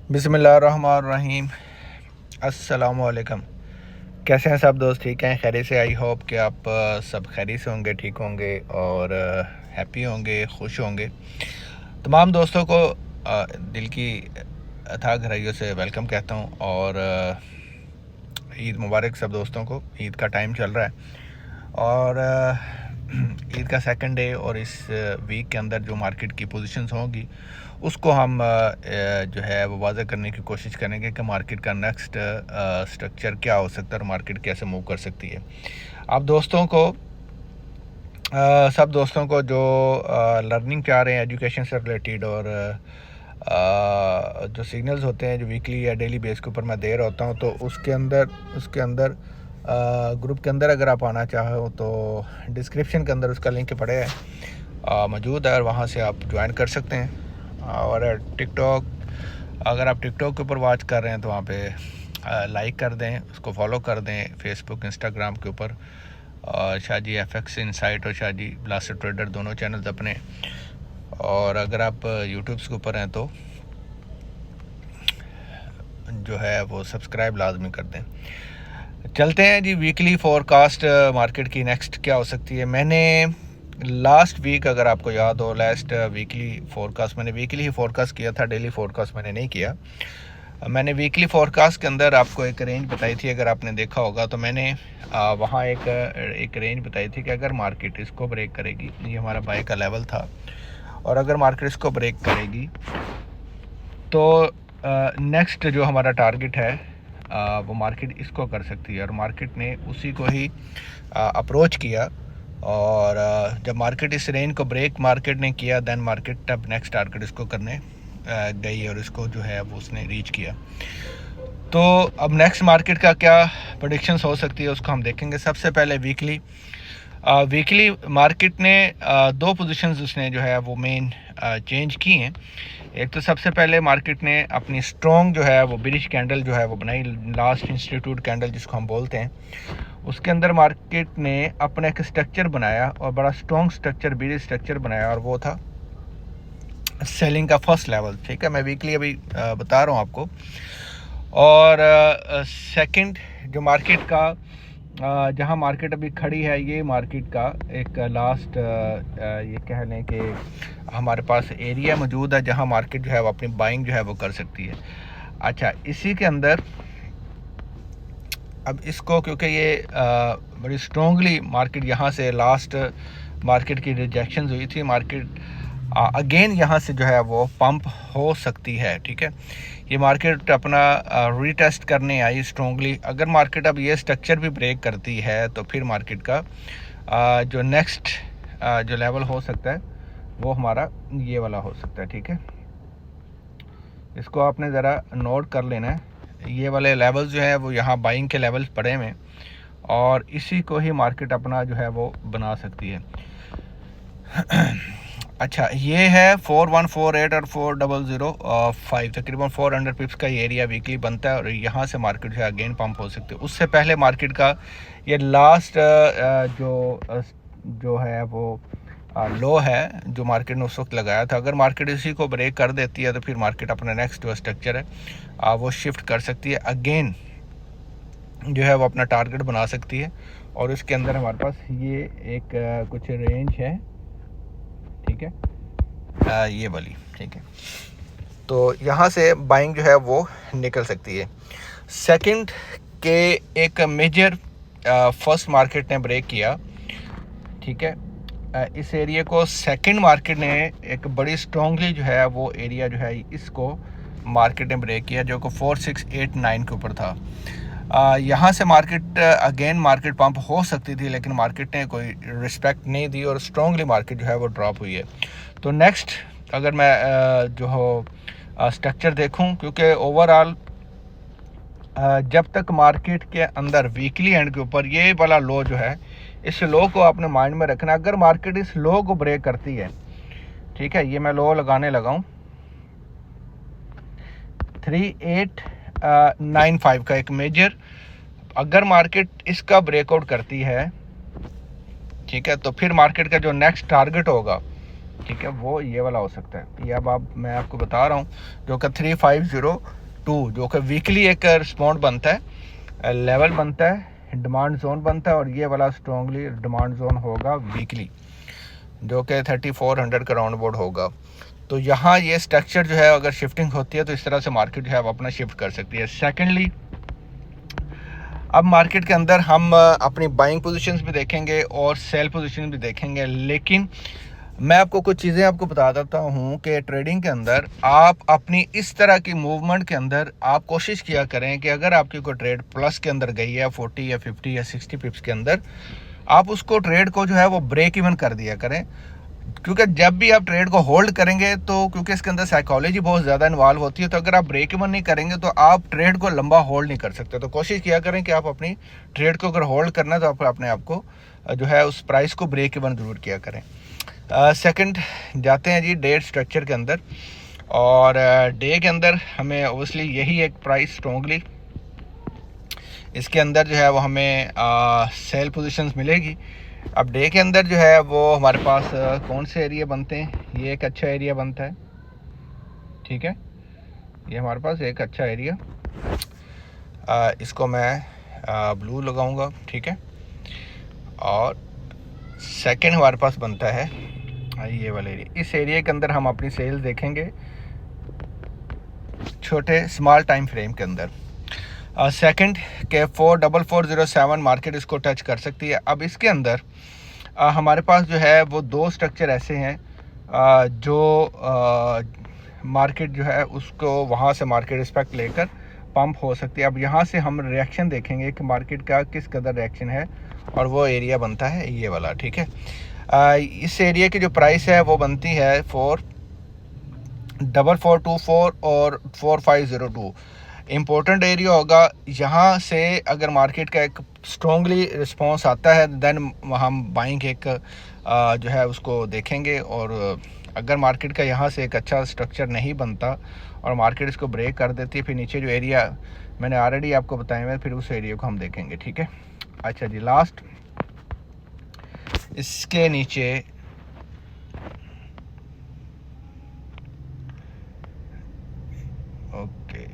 बिस्मिल्लाहिर्रहमानिर्रहीम। अस्सलामुअलैकुम। कैसे हैं सब दोस्त? ठीक हैं, खैरियत से? आई होप कि आप सब खैरियत से होंगे, ठीक होंगे और हैप्पी होंगे, खुश होंगे। तमाम दोस्तों को दिल की अथाह गहराइयों से वेलकम कहता हूँ और ईद मुबारक सब दोस्तों को। ईद का टाइम चल रहा है और ईद का सेकंड डे और इस वीक के अंदर जो मार्केट की पोजीशंस होंगी उसको हम जो है वो वाज़ह करने की कोशिश करेंगे कि मार्केट का नेक्स्ट स्ट्रक्चर क्या हो सकता है और मार्केट कैसे मूव कर सकती है। आप दोस्तों को सब दोस्तों को जो लर्निंग चाह रहे हैं एजुकेशन से रिलेटेड और जो सिग्नल्स होते हैं जो वीकली या डेली बेस के ऊपर मैं दे रहा होता हूँ, तो उसके अंदर ग्रुप के अंदर अगर आप आना चाहो तो डिस्क्रिप्शन के अंदर उसका लिंक पड़े है मौजूद है और वहाँ से आप ज्वाइन कर सकते हैं। और टिकटॉक, अगर आप टिकटॉक के ऊपर वॉच कर रहे हैं तो वहाँ पे लाइक कर दें, उसको फॉलो कर दें। फेसबुक, इंस्टाग्राम के ऊपर शाहजी FX इनसाइट और शाहजी ब्लास्टर ट्रेडर दोनों चैनल्स अपने। और अगर आप यूट्यूब के ऊपर हैं तो जो है वो सब्सक्राइब लाजमी कर दें। चलते हैं जी वीकली फोरकास्ट मार्केट की नेक्स्ट क्या हो सकती है। मैंने लास्ट वीक, अगर आपको याद हो, लास्ट वीकली फोरकास्ट मैंने वीकली ही फोरकास्ट किया था, डेली फोरकास्ट मैंने नहीं किया। मैंने वीकली फोरकास्ट के अंदर आपको एक रेंज बताई थी, अगर आपने देखा होगा तो मैंने वहाँ एक रेंज बताई थी कि अगर मार्केट इसको ब्रेक करेगी, ये हमारा बाय का लेवल था, और अगर मार्केट इसको ब्रेक करेगी तो नेक्स्ट जो हमारा टारगेट है वो मार्केट इसको कर सकती है। और मार्केट ने उसी को ही अप्रोच किया और जब मार्केट इस रेंज को ब्रेक मार्केट ने किया, देन मार्केट अब नेक्स्ट टारगेट इसको करने गई और इसको जो है वो उसने रीच किया। तो अब नेक्स्ट मार्केट का क्या प्रेडिक्शंस हो सकती है उसको हम देखेंगे। सबसे पहले वीकली मार्केट ने दो पोजीशंस उसने जो है वो मेन चेंज की हैं। एक तो सबसे पहले मार्केट ने अपनी स्ट्रॉन्ग जो है वो बिरिश कैंडल जो है वो बनाई, लास्ट इंस्टीट्यूट कैंडल जिसको हम बोलते हैं। उसके अंदर मार्केट ने अपना एक स्ट्रक्चर बनाया और बड़ा स्ट्रॉन्ग स्ट्रक्चर, बिरिश स्ट्रक्चर बनाया, और वो था सेलिंग का फर्स्ट लेवल। ठीक है, मैं वीकली अभी बता रहा हूँ आपको। और सेकंड जो मार्केट का जहां मार्केट अभी खड़ी है, ये मार्केट का एक लास्ट ये कह लें कि हमारे पास एरिया मौजूद है जहां मार्केट जो है वो अपनी बाइंग जो है वो कर सकती है। अच्छा, इसी के अंदर अब इसको, क्योंकि ये बड़ी स्ट्रॉन्गली मार्केट यहाँ से लास्ट मार्केट की रिजेक्शंस हुई थी, मार्केट अगेन यहाँ से जो है वो पंप हो सकती है। ठीक है, ये मार्केट अपना रीटेस्ट करने आई स्ट्रॉन्गली। अगर मार्केट अब ये स्ट्रक्चर भी ब्रेक करती है तो फिर मार्केट का जो नेक्स्ट जो लेवल हो सकता है वो हमारा ये वाला हो सकता है। ठीक है, इसको आपने ज़रा नोट कर लेना है। ये वाले लेवल्स जो है वो यहाँ बाइंग के लेवल्स पड़े हुए हैं और इसी को ही मार्केट अपना जो है वो बना सकती है। अच्छा, ये है 4148 और 4005, तकरीबन 400 पिप्स का ये एरिया वीकली बनता है और यहाँ से मार्केट जो है अगेन पंप हो सकती है। उससे पहले मार्केट का ये लास्ट जो है वो लो है जो मार्केट ने उस वक्त लगाया था। अगर मार्केट इसी को ब्रेक कर देती है तो फिर मार्केट अपना नेक्स्ट जो स्ट्रक्चर है वो शिफ्ट कर सकती है, अगेन जो है वो अपना टारगेट बना सकती है। और इसके अंदर हमारे पास ये एक कुछ रेंज है, ठीक है, ये वाली। ठीक है, तो यहाँ से बाइंग जो है वो निकल सकती है। सेकंड के एक मेजर फर्स्ट मार्केट ने ब्रेक किया। ठीक है, इस एरिया को सेकंड मार्केट ने एक बड़ी स्ट्रॉन्गली जो है वो एरिया जो है इसको मार्केट ने ब्रेक किया, जो कि 4689 के ऊपर था। यहाँ से मार्केट अगेन मार्केट पंप हो सकती थी, लेकिन मार्केट ने कोई रिस्पेक्ट नहीं दी और स्ट्रॉन्गली मार्केट जो है वो ड्रॉप हुई है। तो नेक्स्ट अगर मैं जो हो स्ट्रक्चर देखूं, क्योंकि ओवरऑल जब तक मार्केट के अंदर वीकली एंड के ऊपर ये वाला लो जो है, इस लो को आपने माइंड में रखना। अगर मार्केट इस लो को ब्रेक करती है, ठीक है, ये मैं लो लगाने लगा हूँ 3895 का एक मेजर, अगर मार्केट इसका ब्रेकआउट करती है, ठीक है, तो फिर मार्केट का जो नेक्स्ट टारगेट होगा ठीक है, वो ये वाला हो सकता है। ये अब मैं आपको बता रहा हूँ, जो कि 3502, जो कि वीकली एक रिस्पॉन्ड बनता है, लेवल बनता है, डिमांड जोन बनता है, और ये वाला स्ट्रॉन्गली डिमांड जोन होगा वीकली, जो कि 3400 का राउंड अबाउट होगा। तो यहाँ ये स्ट्रक्चर जो है अगर शिफ्टिंग होती है तो इस तरह से मार्केट जो है वो अपना शिफ्ट कर सकती है। सेकेंडली, अब मार्केट के अंदर हम अपनी बाइंग पोजीशंस भी देखेंगे और सेल पोजीशन भी देखेंगे, लेकिन मैं आपको कुछ चीज़ें आपको बता देता हूँ कि ट्रेडिंग के अंदर आप अपनी इस तरह की मूवमेंट के अंदर आप कोशिश किया करें कि अगर आपकी कोई ट्रेड प्लस के अंदर गई है 40 या 50 या 60 पिप्स के अंदर, आप उसको ट्रेड को जो है वो ब्रेक इवन कर दिया करें। क्योंकि जब भी आप ट्रेड को होल्ड करेंगे तो क्योंकि इसके अंदर साइकोलॉजी बहुत ज़्यादा इन्वॉल्व होती है, तो अगर आप ब्रेक इवन नहीं करेंगे तो आप ट्रेड को लंबा होल्ड नहीं कर सकते। तो कोशिश किया करें कि आप अपनी ट्रेड को अगर होल्ड करना है तो आप अपने आप को जो है उस प्राइस को ब्रेक इवन ज़रूर किया करें। सेकंड, जाते हैं जी डे स्ट्रक्चर के अंदर, और डे के अंदर हमें ओबियसली यही एक प्राइस स्ट्रॉन्गली इसके अंदर जो है वो हमें सेल पोजीशंस मिलेगी। अब डे के अंदर जो है वो हमारे पास कौन से एरिया बनते हैं, ये एक अच्छा एरिया बनता है, ठीक है, ये हमारे पास एक अच्छा एरिया, इसको मैं ब्लू लगाऊंगा, ठीक है। और सेकंड हमारे पास बनता है ये वाला एरिया। इस एरिया के अंदर हम अपनी सेल्स देखेंगे छोटे स्मॉल टाइम फ्रेम के अंदर। सेकंड के 44407 मार्केट इसको टच कर सकती है। अब इसके अंदर हमारे पास जो है वो दो स्ट्रक्चर ऐसे हैं जो मार्केट जो है उसको वहाँ से मार्केट रिस्पेक्ट लेकर पंप हो सकती है। अब यहाँ से हम रिएक्शन देखेंगे कि मार्केट का किस कदर रिएक्शन है, और वो एरिया बनता है ये वाला, ठीक है। इस एरिया की जो प्राइस है वो बनती है 44424 और 4502। इम्पोर्टेंट एरिया होगा, यहाँ से अगर मार्केट का एक स्ट्रॉन्गली रिस्पॉन्स आता है देन हम बाइंग एक जो है उसको देखेंगे, और अगर मार्केट का यहाँ से एक अच्छा स्ट्रक्चर नहीं बनता और मार्केट इसको ब्रेक कर देती है, फिर नीचे जो एरिया मैंने ऑलरेडी आपको बताया है, फिर उस एरिया को हम देखेंगे, ठीक है। अच्छा जी, लास्ट इसके नीचे ओके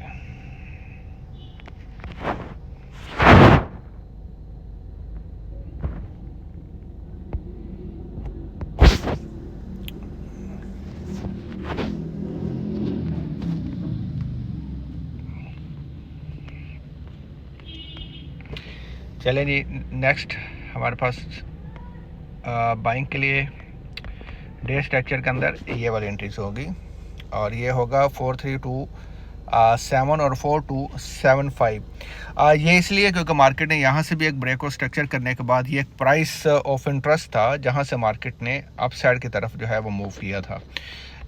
चलें जी, नेक्स्ट हमारे पास बाइंग के लिए डे स्ट्रक्चर के अंदर ये वाली एंट्रीज होगी, और ये होगा 4327 और 4275। ये इसलिए क्योंकि मार्केट ने यहाँ से भी एक ब्रेकआउट स्ट्रक्चर करने के बाद ये एक प्राइस ऑफ इंटरेस्ट था जहाँ से मार्केट ने अप साइड की तरफ जो है वो मूव किया था।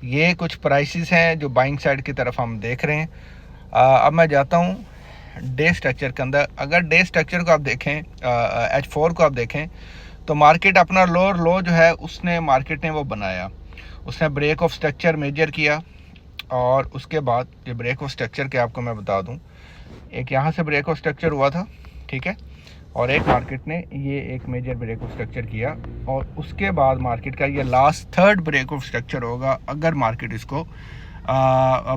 ये कुछ प्राइसेस हैं जो बाइंग साइड की तरफ हम देख रहे हैं। अब मैं जाता हूँ डे स्ट्रक्चर के अंदर। अगर डे स्ट्रक्चर को आप देखें, H4 को आप देखें, तो मार्केट अपना लोअर लो जो है उसने मार्केट ने वो बनाया, उसने ब्रेक ऑफ स्ट्रक्चर मेजर किया, और उसके बाद ये ब्रेक ऑफ स्ट्रक्चर के आपको मैं बता दूं, एक यहाँ से ब्रेक ऑफ स्ट्रक्चर हुआ था, ठीक है, और एक मार्केट ने ये एक मेजर ब्रेक ऑफ स्ट्रक्चर किया, और उसके बाद मार्केट का ये last third break of structure होगा अगर मार्केट इसको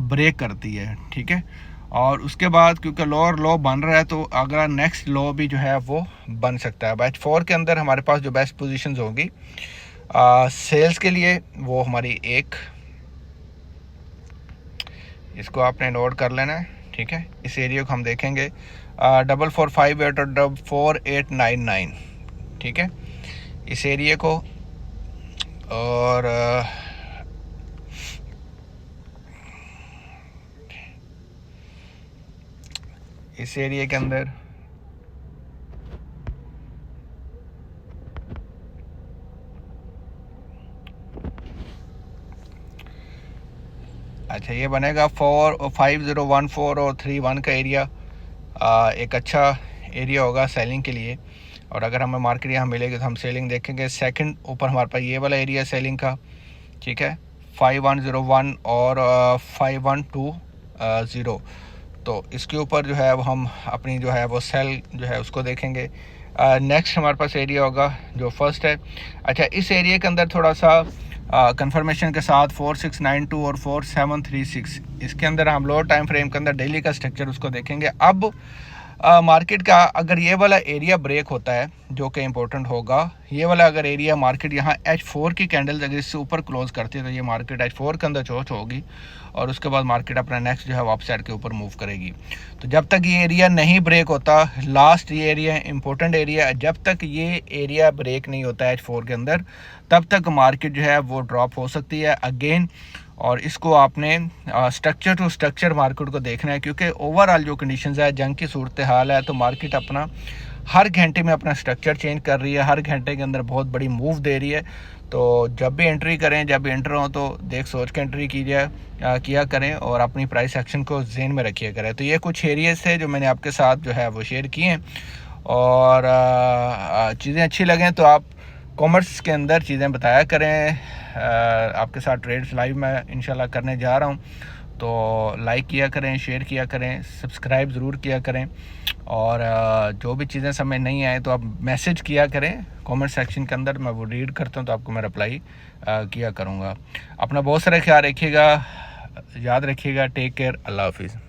ब्रेक करती है, ठीक है। और उसके बाद क्योंकि लोअर लो बन रहा है तो अगर नेक्स्ट लो भी जो है वो बन सकता है। H4 के अंदर हमारे पास जो बेस्ट पोजीशंस होगी सेल्स के लिए वो हमारी एक, इसको आपने नोट कर लेना है, ठीक है। इस एरिया को हम देखेंगे 4458 और 4899, ठीक है, इस एरिया को। और इस एरिया के अंदर अच्छा ये बनेगा 5014 और 31 का एरिया, एक अच्छा एरिया होगा सेलिंग के लिए। और अगर हमें मार्केट यहाँ मिलेगी तो हम सेलिंग देखेंगे। सेकंड ऊपर हमारे पास ये वाला एरिया सेलिंग का, ठीक है, 5101 और 5120, तो इसके ऊपर जो है वो हम अपनी जो है वो सेल जो है उसको देखेंगे। नेक्स्ट हमारे पास एरिया होगा जो फर्स्ट है। अच्छा, इस एरिया के अंदर थोड़ा सा कंफर्मेशन के साथ 4692 और 4736, इसके अंदर हम लोअर टाइम फ्रेम के अंदर डेली का स्ट्रक्चर उसको देखेंगे। अब मार्केट का अगर ये वाला एरिया ब्रेक होता है जो कि इम्पोर्टेंट होगा, ये वाला अगर एरिया मार्केट यहाँ H4 की कैंडल्स अगर इससे ऊपर क्लोज करती है तो ये मार्केट H4 के अंदर चोच होगी और उसके बाद मार्केट अपना नेक्स्ट जो है वापस साइड के ऊपर मूव करेगी। तो जब तक ये एरिया नहीं ब्रेक होता, लास्ट ये एरिया इंपॉर्टेंट एरिया, जब तक ये एरिया ब्रेक नहीं होता है H4 के अंदर, तब तक मार्केट जो है वो ड्रॉप हो सकती है अगेन। और इसको आपने स्ट्रक्चर टू स्ट्रक्चर मार्केट को देखना है, क्योंकि ओवरऑल जो कंडीशंस है, जंग की सूरत हाल है, तो मार्केट अपना हर घंटे में अपना स्ट्रक्चर चेंज कर रही है, हर घंटे के अंदर बहुत बड़ी मूव दे रही है। तो जब भी एंट्री करें, जब भी एंटर हो तो देख सोच के एंट्री किया करें और अपनी प्राइस एक्शन को जहन में रखिए करें। तो ये कुछ एरियाज थे जो मैंने आपके साथ जो है वो शेयर किए हैं, और चीज़ें अच्छी लगें तो आप कमेंट्स के अंदर चीज़ें बताया करें। आपके साथ ट्रेड्स लाइव मैं इंशाल्लाह करने जा रहा हूँ, तो लाइक किया करें, शेयर किया करें, सब्सक्राइब ज़रूर किया करें, और जो भी चीज़ें समझ नहीं आए तो आप मैसेज किया करें कमेंट सेक्शन के अंदर, मैं वो रीड करता हूँ तो आपको मैं रिप्लाई किया करूँगा। अपना बहुत सारा ख्याल रखिएगा, याद रखिएगा। टेक केयर, अल्लाह हाफिज़।